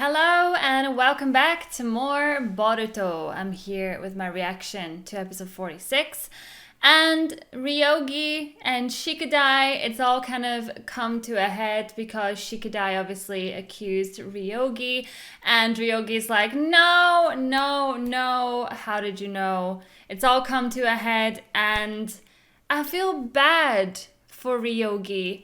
Hello and welcome back to more Boruto. I'm here with my reaction to episode 46. And Ryogi and Shikadai, it's all kind of come to a head because Shikadai obviously accused Ryogi. And Ryogi's like, no, how did you know? It's all come to a head and I feel bad for Ryogi.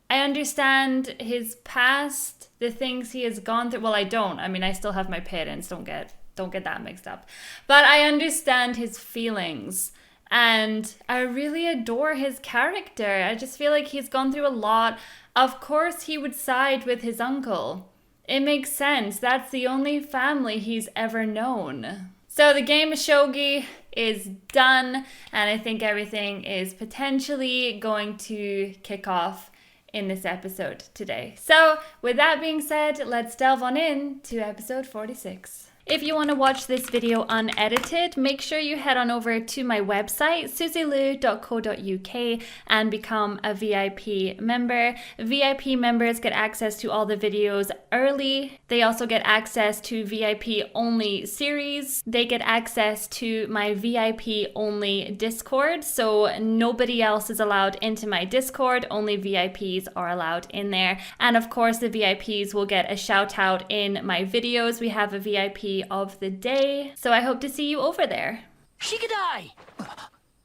I understand his past, the things he has gone through. Well, I don't. I mean, I still have my parents. Don't get that mixed up. But I understand his feelings. And I really adore his character. I just feel like he's gone through a lot. Of course, he would side with his uncle. It makes sense. That's the only family he's ever known. So the game of shogi is done. And I think everything is potentially going to kick off in this episode today. So with that being said, let's delve on in to episode 46. If you want to watch this video unedited, make sure you head on over to my website, suzylu.co.uk, and become a VIP member. VIP members get access to all the videos early. They also get access to VIP only series. They get access to my VIP only Discord, so nobody else is allowed into my Discord. Only VIPs are allowed in there. And of course, the VIPs will get a shout out in my videos. We have a VIP of the day, so I hope to see you over there. Shikadai!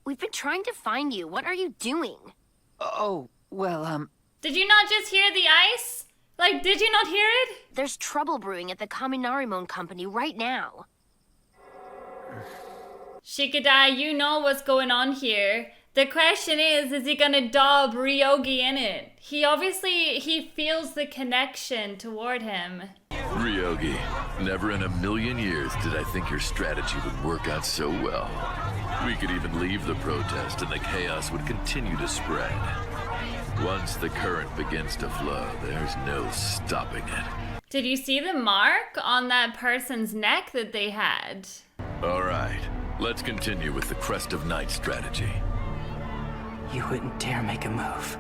We've been trying to find you. What are you doing? Did you not just hear the ice? Like, did you not hear it? There's trouble brewing at the Kaminarimon company right now. Shikadai, you know what's going on here. The question is he gonna dub Ryogi in it? He feels the connection toward him. Ryogi, never in a million years did I think your strategy would work out so well. We could even leave the protest and the chaos would continue to spread. Once the current begins to flow, there's no stopping it. Did you see the mark on that person's neck that they had? All right, let's continue with the Crest of Night strategy. You wouldn't dare make a move.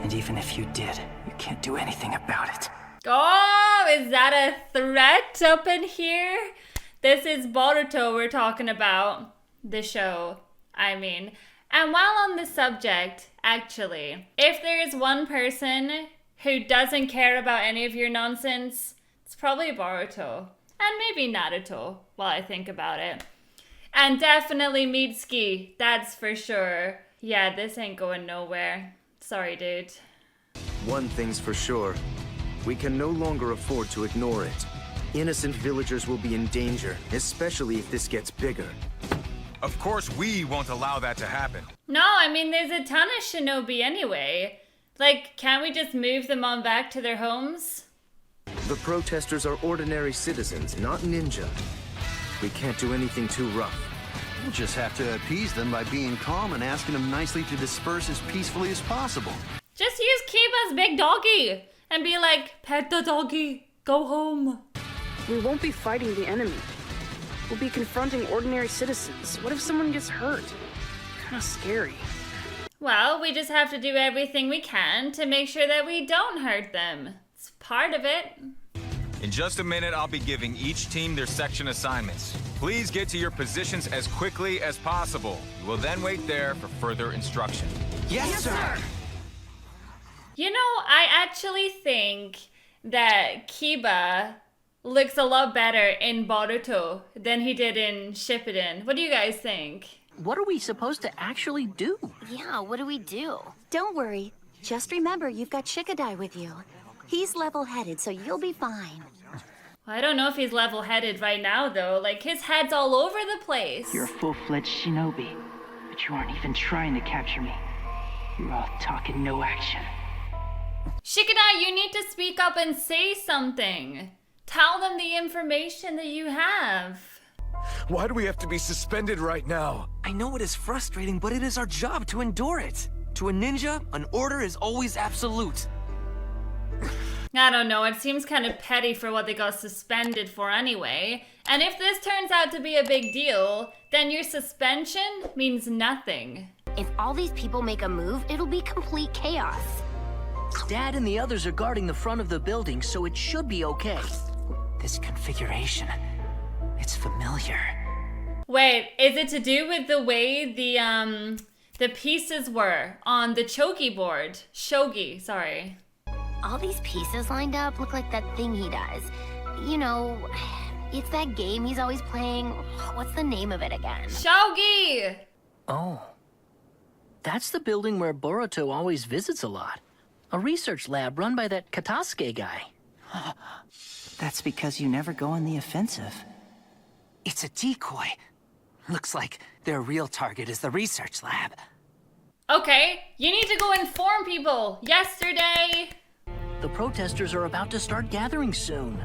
And even if you did, you can't do anything about it. Oh, is that a threat up in here? This is Boruto we're talking about. The show, I mean. And while on the subject, actually, if there is one person who doesn't care about any of your nonsense, it's probably Boruto. And maybe Naruto, while I think about it. And definitely Mitsuki, that's for sure. Yeah, this ain't going nowhere. Sorry, dude. One thing's for sure. We can no longer afford to ignore it. Innocent villagers will be in danger, especially if this gets bigger. Of course we won't allow that to happen. No, I mean, there's a ton of shinobi anyway. Like, can't we just move them on back to their homes? The protesters are ordinary citizens, not ninja. We can't do anything too rough. We'll just have to appease them by being calm and asking them nicely to disperse as peacefully as possible. Just use Kiba's big doggy and be like, pet the doggy, go home. We won't be fighting the enemy. We'll be confronting ordinary citizens. What if someone gets hurt? Kinda scary. Well, we just have to do everything we can to make sure that we don't hurt them. It's part of it. In just a minute, I'll be giving each team their section assignments. Please get to your positions as quickly as possible. You will then wait there for further instruction. Yes, sir! You know, I actually think that Kiba looks a lot better in Boruto than he did in Shippuden. What do you guys think? What are we supposed to actually do? Yeah, what do we do? Don't worry. Just remember you've got Shikadai with you. He's level-headed, so you'll be fine. Well, I don't know if he's level-headed right now, though. Like, his head's all over the place. You're a full-fledged shinobi, but you aren't even trying to capture me. You're all talk and no action. Shikadai, you need to speak up and say something. Tell them the information that you have. Why do we have to be suspended right now? I know it is frustrating, but it is our job to endure it. To a ninja, an order is always absolute. I don't know, it seems kind of petty for what they got suspended for anyway. And if this turns out to be a big deal, then your suspension means nothing. If all these people make a move, it'll be complete chaos. Dad and the others are guarding the front of the building, so it should be okay. This configuration, it's familiar. Wait, is it to do with the way the pieces were on the chogi board? Shogi, sorry. All these pieces lined up look like that thing he does. You know, it's that game he's always playing. What's the name of it again? Shogi! Oh. That's the building where Boruto always visits a lot. A research lab run by that Katasuke guy. That's because you never go on the offensive. It's a decoy. Looks like their real target is the research lab. Okay, you need to go inform people. Yesterday. The protesters are about to start gathering soon.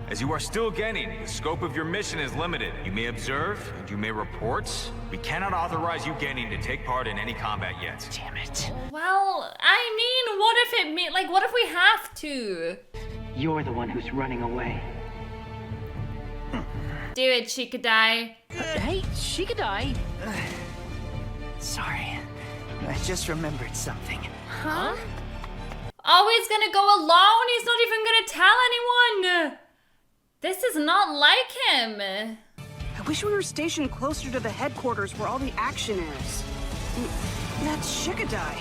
As you are still Genin, the scope of your mission is limited. You may observe, and you may report. We cannot authorize you, Genin, to take part in any combat yet. Damn it. Well, I mean, what if we have to? You're the one who's running away. Do it, Shikadai. Hey, Shikadai. Sorry, I just remembered something. Huh? Oh, he's gonna go alone? He's not even gonna tell anyone? This is not like him. I wish we were stationed closer to the headquarters where all the action is. That's Shikadai.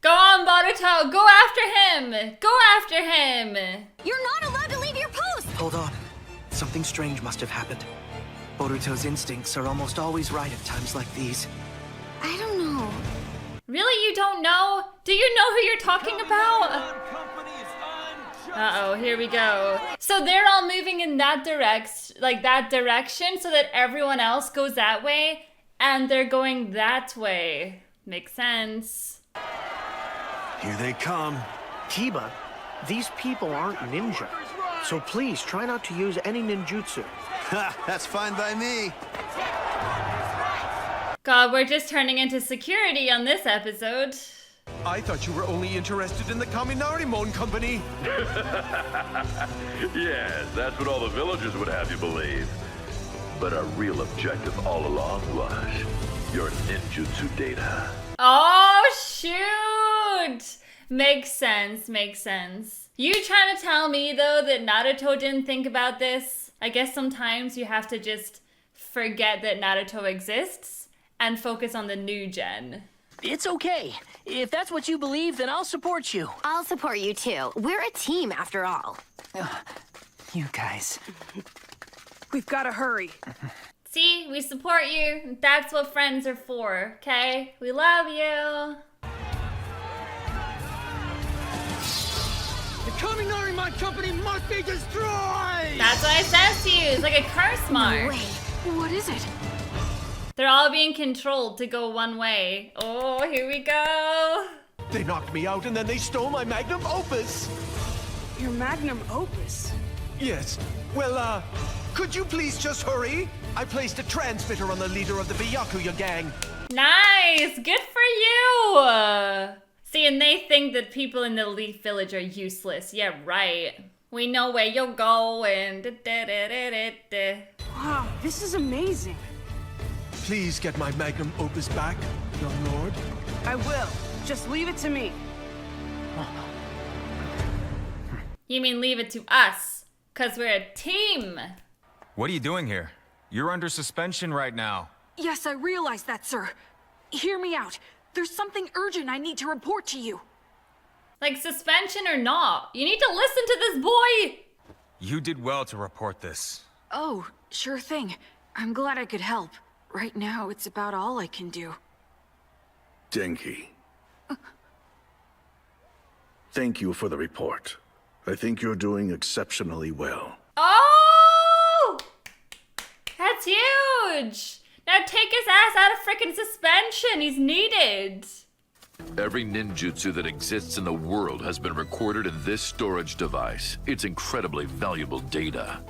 Go on, Boruto. Go after him. Go after him. You're not allowed to leave your post! Hold on. Something strange must have happened. Boruto's instincts are almost always right at times like these. I don't know. Really, you don't know? Do you know who you're talking about? Uh-oh, here we go. So they're all moving in that direction so that everyone else goes that way, and they're going that way. Makes sense. Here they come. Kiba, these people aren't ninja. So please, try not to use any ninjutsu. Ha, that's fine by me. God, we're just turning into security on this episode. I thought you were only interested in the Kaminarimon Company. Yes, that's what all the villagers would have you believe. But our real objective all along was your ninjutsu data. Oh, shoot! Makes sense, makes sense. You trying to tell me, though, that Naruto didn't think about this? I guess sometimes you have to just forget that Naruto exists and focus on the new gen. It's okay. If that's what you believe, then I'll support you. I'll support you too. We're a team after all. You guys. We've got to hurry. See, we support you. That's what friends are for, okay? We love you. The Kaminarimon Company must be destroyed! That's what I said to you. It's like a curse mark. No way. What is it? They're all being controlled to go one way. Oh, here we go. They knocked me out and then they stole my magnum opus. Your magnum opus? Yes. Well, could you please just hurry? I placed a transmitter on the leader of the Byakuya gang. Nice. Good for you. See, and they think that people in the Leaf Village are useless. Yeah, right. We know where you're going. Wow, this is amazing. Please get my magnum opus back, young lord. I will. Just leave it to me. You mean leave it to us? 'Cause we're a team. What are you doing here? You're under suspension right now. Yes, I realize that, sir. Hear me out. There's something urgent I need to report to you. Like suspension or not, you need to listen to this boy. You did well to report this. Oh, sure thing. I'm glad I could help. Right now, it's about all I can do. Denki. Thank you for the report. I think you're doing exceptionally well. Oh! That's huge! Now take his ass out of frickin' suspension. He's needed. Every ninjutsu that exists in the world has been recorded in this storage device. It's incredibly valuable data.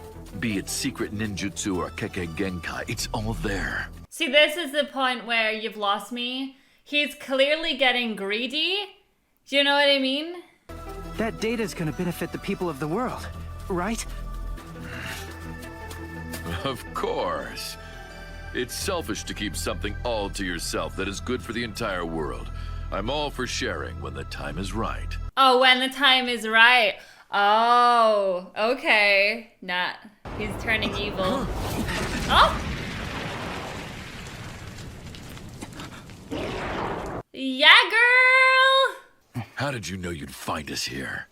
Be it secret ninjutsu or Kekkei Genkai, it's all there. See, this is the point where you've lost me. He's clearly getting greedy. Do you know what I mean? That data's gonna benefit the people of the world, right? Of course. It's selfish to keep something all to yourself that is good for the entire world. I'm all for sharing when the time is right. Oh, when the time is right. Oh, okay. Nah, he's turning evil. Oh! Yeah, girl! How did you know you'd find us here?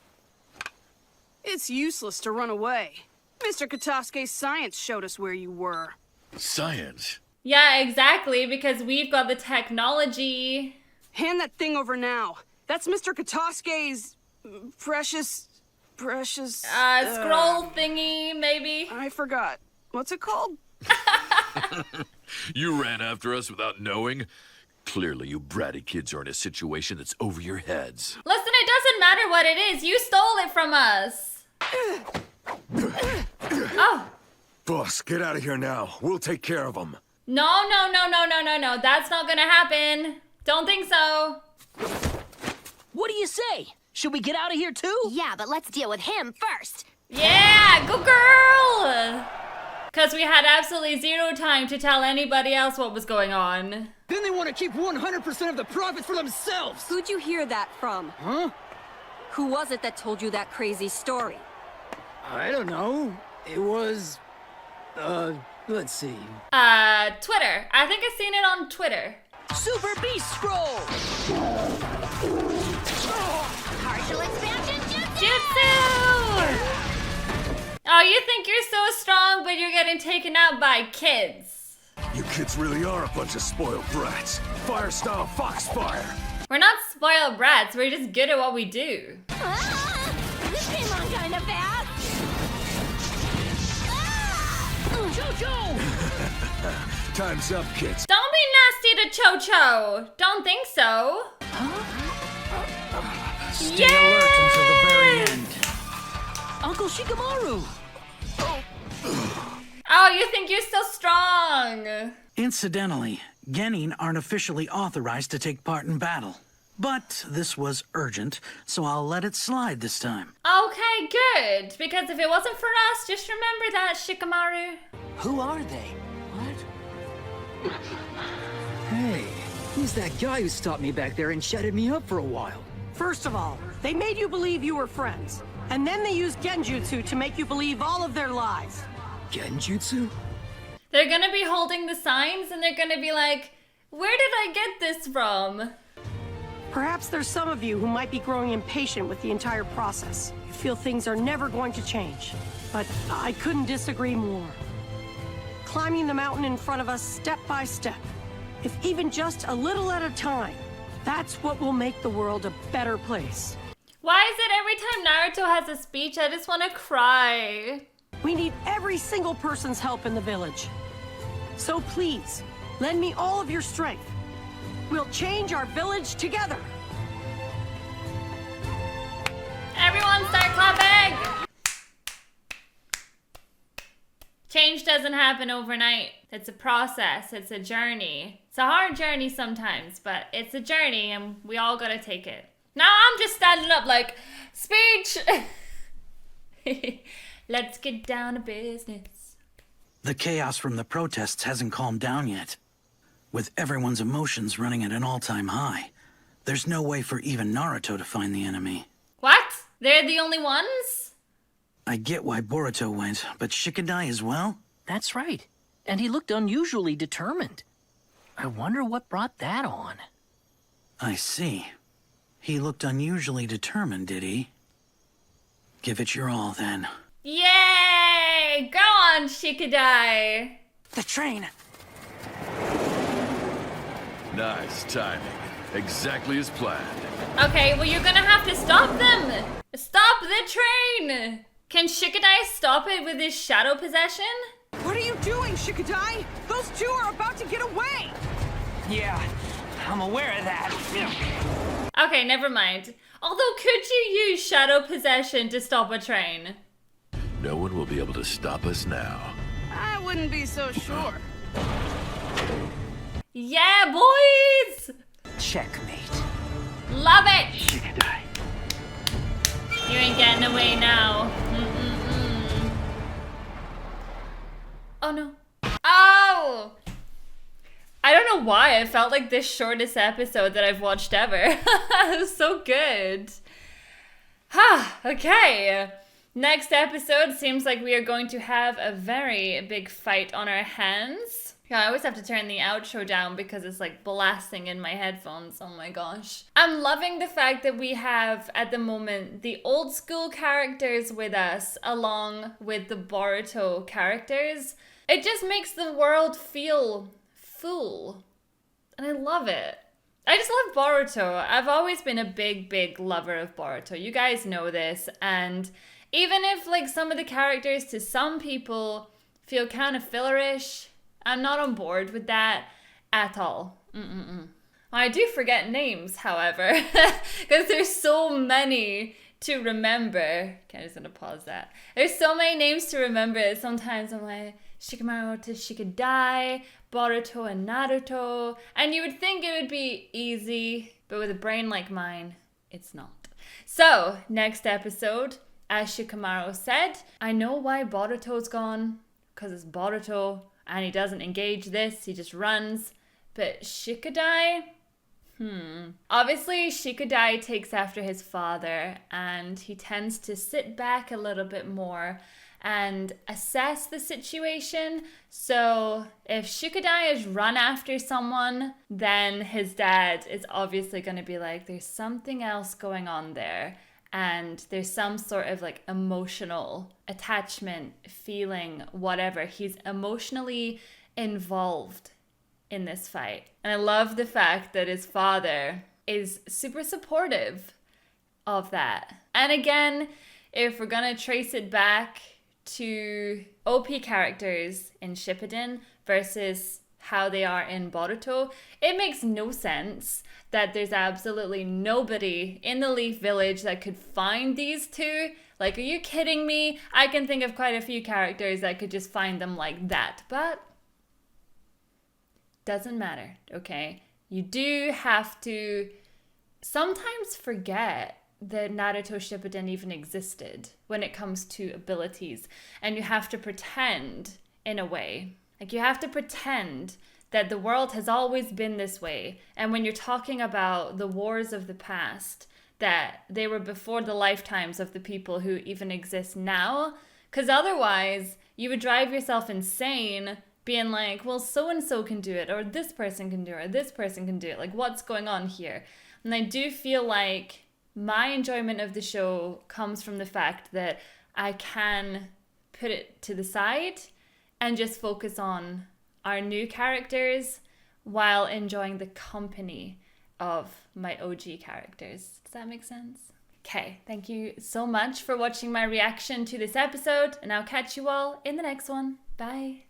It's useless to run away. Mr. Kataska's science showed us where you were. Science? Yeah, exactly, because we've got the technology. Hand that thing over now. That's Mr. Kataska's precious... Scroll thingy, maybe? I forgot. What's it called? You ran after us without knowing? Clearly, you bratty kids are in a situation that's over your heads. Listen, it doesn't matter what it is. You stole it from us. Oh. Boss, get out of here now. We'll take care of them. No. That's not gonna happen. Don't think so. What do you say? Should we get out of here too? Yeah, but let's deal with him first. Yeah, go girl! Because we had absolutely zero time to tell anybody else what was going on. Then they want to keep 100% of the profits for themselves! Who'd you hear that from? Huh? Who was it that told you that crazy story? I don't know. It was... let's see. Twitter. I think I've seen it on Twitter. Super Beast Scroll! Partial expansion Jutsu! Oh, you think you're so strong, but you're getting taken out by kids. You kids really are a bunch of spoiled brats. Fire style foxfire. We're not spoiled brats, we're just good at what we do. This came on kind of fast. Jojo! Time's up, kids. Don't be nasty to Cho-Cho. Don't think so. Stay alert until the very end. Uncle Shikamaru! Oh, you think you're so strong. Incidentally, Genin aren't officially authorized to take part in battle. But this was urgent, so I'll let it slide this time. Okay, good. Because if it wasn't for us, just remember that, Shikamaru. Who are they? What? Hey, who's that guy who stopped me back there and shutted me up for a while? First of all, they made you believe you were friends. And then they used Genjutsu to make you believe all of their lies. Genjutsu? They're gonna be holding the signs and they're gonna be like, where did I get this from? Perhaps there's some of you who might be growing impatient with the entire process. You feel things are never going to change. But I couldn't disagree more. Climbing the mountain in front of us step by step, if even just a little at a time, that's what will make the world a better place. Why is it every time Naruto has a speech, I just want to cry? We need every single person's help in the village. So please, lend me all of your strength. We'll change our village together. Everyone start clapping! Change doesn't happen overnight. It's a process, it's a journey. It's a hard journey sometimes, but it's a journey and we all gotta take it. Now I'm just standing up like, speech! Let's get down to business. The chaos from the protests hasn't calmed down yet. With everyone's emotions running at an all-time high, there's no way for even Naruto to find the enemy. What? They're the only ones? I get why Boruto went, but Shikadai as well? That's right. And he looked unusually determined. I wonder what brought that on. I see. He looked unusually determined, did he? Give it your all, then. Yay! Go on, Shikadai! The train! Nice timing. Exactly as planned. Okay, well you're gonna have to stop them! Stop the train! Can Shikadai stop it with his shadow possession? What are you doing, Shikadai? Those two are about to get away! Yeah, I'm aware of that. Okay, never mind. Although, could you use shadow possession to stop a train? No one will be able to stop us now. I wouldn't be so sure. Yeah, boys! Checkmate. Love it! Shikadai. You ain't getting away now. Oh no. Oh! I don't know why. It felt like the shortest episode that I've watched ever. It was so good. Okay. Next episode seems like we are going to have a very big fight on our hands. Yeah, I always have to turn the outro down because it's like blasting in my headphones. Oh my gosh. I'm loving the fact that we have, at the moment, the old school characters with us along with the Boruto characters. It just makes the world feel full. And I love it. I just love Boruto. I've always been a big lover of Boruto. You guys know this. And even if like some of the characters to some people feel kind of fillerish, I'm not on board with that at all. I do forget names, however, because there's so many to remember. Okay, I'm just gonna pause that. There's so many names to remember that sometimes I'm like, Shikamaru to Shikadai, Boruto and Naruto. And you would think it would be easy, but with a brain like mine, it's not. So, next episode, as Shikamaru said, I know why Boruto's gone, because it's Boruto, and he doesn't engage this, he just runs. But Shikadai? Obviously, Shikadai takes after his father, and he tends to sit back a little bit more and assess the situation. So if Shikadai is run after someone, then his dad is obviously going to be like, there's something else going on there. And there's some sort of like emotional attachment, feeling, whatever. He's emotionally involved in this fight. And I love the fact that his father is super supportive of that. And again, if we're gonna trace it back to OP characters in Shippuden versus how they are in Boruto, it makes no sense that there's absolutely nobody in the Leaf Village that could find these two. Like, are you kidding me? I can think of quite a few characters that could just find them like that, but doesn't matter, okay? You do have to sometimes forget that Naruto Shippuden even existed when it comes to abilities, and you have to pretend in a way. Like, you have to pretend that the world has always been this way. And when you're talking about the wars of the past, that they were before the lifetimes of the people who even exist now. Because otherwise, you would drive yourself insane being like, well, so-and-so can do it, or this person can do it, or this person can do it. Like, what's going on here? And I do feel like my enjoyment of the show comes from the fact that I can put it to the side and just focus on our new characters while enjoying the company of my OG characters. Does that make sense? Okay, thank you so much for watching my reaction to this episode, and I'll catch you all in the next one. Bye.